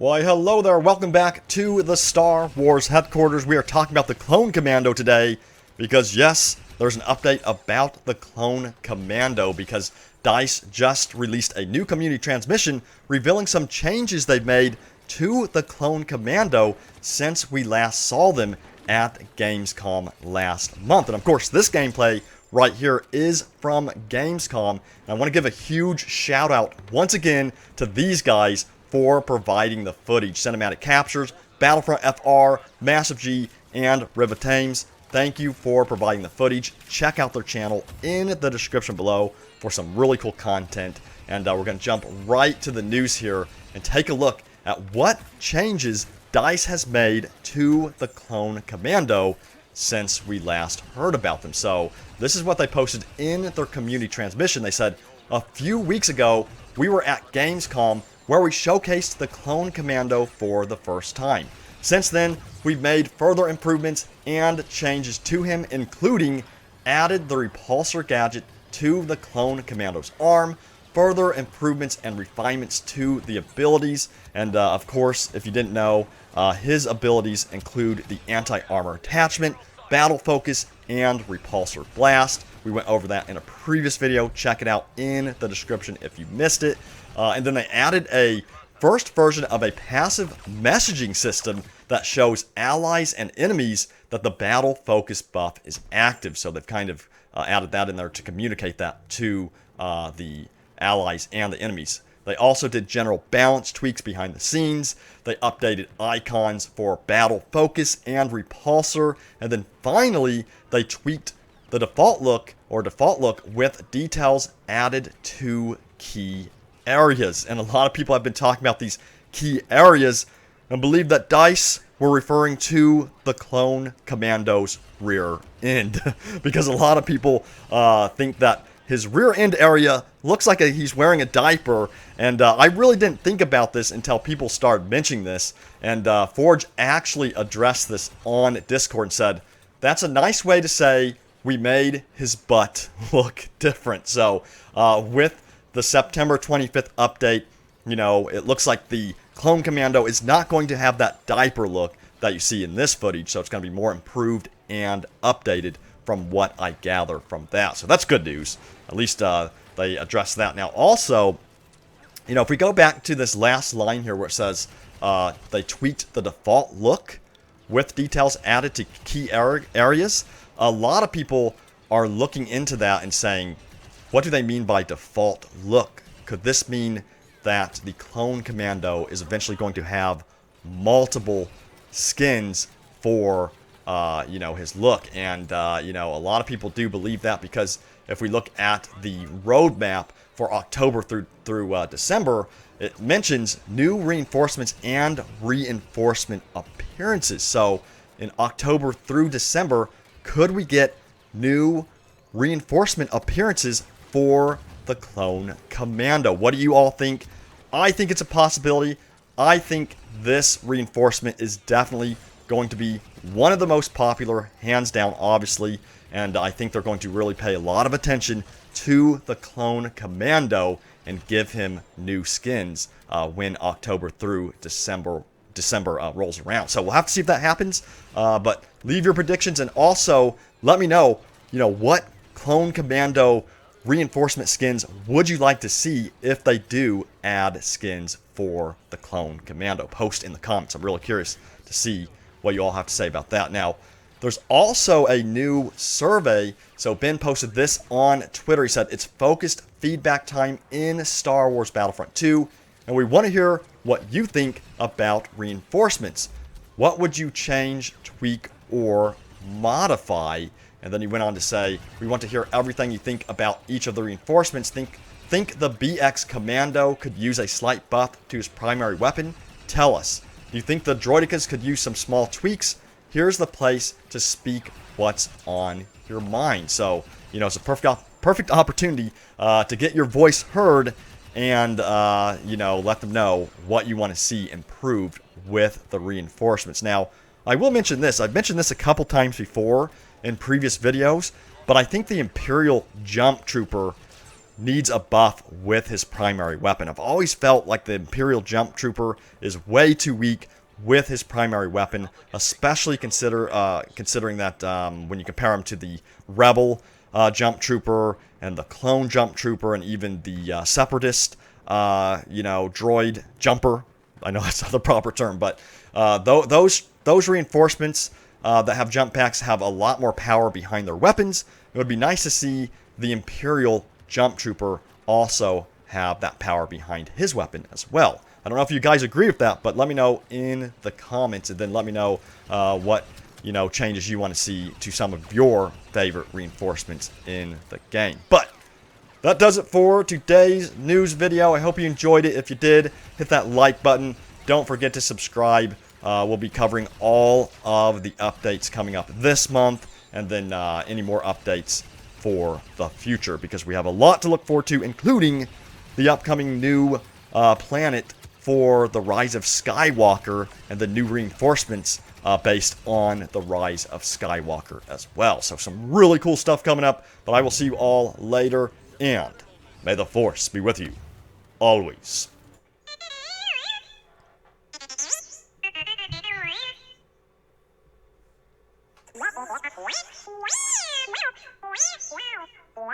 Why, hello there. Welcome back to the Star Wars headquarters. We are talking about the Clone Commando today because, yes, there's an update about the Clone Commando because DICE just released a new community transmission revealing some changes they've made to the Clone Commando since we last saw them at Gamescom last month. And, of course, this gameplay right here is from Gamescom. And I want to give a huge shout out once again to these guys for providing the footage. Cinematic Captures, Battlefront FR, MassiveG, and RivaThames. Thank you for providing the footage. Check out their channel in the description below for some really cool content. And we're going to jump right to the news here and take a look at what changes DICE has made to the Clone Commando since we last heard about them. So this is what they posted in their community transmission. They said, a few weeks ago, we were at Gamescom where we showcased the Clone Commando for the first time. Since then, we've made further improvements and changes to him, including added the repulsor gadget to the Clone Commando's arm, further improvements and refinements to the abilities, and of course, if you didn't know, his abilities include the anti-armor attachment, battle focus, and repulsor blast. We went over that in a previous video. Check it out in the description if you missed it. And then they added a first version of a passive messaging system that shows allies and enemies that the battle focus buff is active. So they've kind of added that in there to communicate that to the allies and the enemies. They also did general balance tweaks behind the scenes. They updated icons for battle focus and repulsor. And then finally, they tweaked the default look with details added to key areas. And a lot of people have been talking about these key areas and believe that DICE were referring to the Clone Commando's rear end because a lot of people think that his rear end area looks like he's wearing a diaper, and I really didn't think about this until people started mentioning this, and Forge actually addressed this on Discord and said, that's a nice way to say we made his butt look different. So with the September 25th update, you know, it looks like the Clone Commando is not going to have that diaper look that you see in this footage, so it's going to be more improved and updated from what I gather from that. So that's good news. At least they addressed that. Now, also, you know, if we go back to this last line here where it says they tweaked the default look with details added to key areas, a lot of people are looking into that and saying, what do they mean by default look? Could this mean that the Clone Commando is eventually going to have multiple skins for, you know, his look? And, you know, a lot of people do believe that because if we look at the roadmap for October through December, it mentions new reinforcements and reinforcement appearances. So in October through December, could we get new reinforcement appearances for the Clone Commando? What do you all think? I think it's a possibility. I think this reinforcement is definitely going to be one of the most popular, hands down, obviously, and I think they're going to really pay a lot of attention to the Clone Commando and give him new skins when October through December rolls around. So we'll have to see if that happens, but leave your predictions and also let me know, you know, what Clone Commando reinforcement skins would you like to see if they do add skins for the Clone Commando? Post in the comments. I'm really curious to see what you all have to say about that. Now, there's also a new survey. So Ben posted this on Twitter. He said, it's focused feedback time in Star Wars Battlefront 2, and we want to hear what you think about reinforcements. What would you change, tweak, or modify? And then he went on to say, we want to hear everything you think about each of the reinforcements. Think the BX Commando could use a slight buff to his primary weapon? Tell us. Do you think the droidicas could use some small tweaks? Here's the place to speak what's on your mind. So, you know, it's a perfect opportunity to get your voice heard and, you know, let them know what you want to see improved with the reinforcements. Now, I will mention this. I've mentioned this a couple times before in previous videos, but I think the Imperial Jump Trooper needs a buff with his primary weapon. I've always felt like the Imperial Jump Trooper is way too weak with his primary weapon, especially considering that when you compare him to the Rebel Jump Trooper and the Clone Jump Trooper and even the Separatist, droid jumper. I know that's not the proper term, but those reinforcements that have jump packs have a lot more power behind their weapons. It would be nice to see the Imperial Jump Trooper also have that power behind his weapon as well. I don't know if you guys agree with that, but let me know in the comments, and then let me know what changes you want to see to some of your favorite reinforcements in the game. But that does it for today's news video. I hope you enjoyed it. If you did, hit that like button. Don't forget to subscribe. We'll be covering all of the updates coming up this month, and then any more updates for the future, because we have a lot to look forward to, including the upcoming new planet for the Rise of Skywalker and the new reinforcements based on the Rise of Skywalker as well. So some really cool stuff coming up, but I will see you all later, and may the Force be with you always. Wow.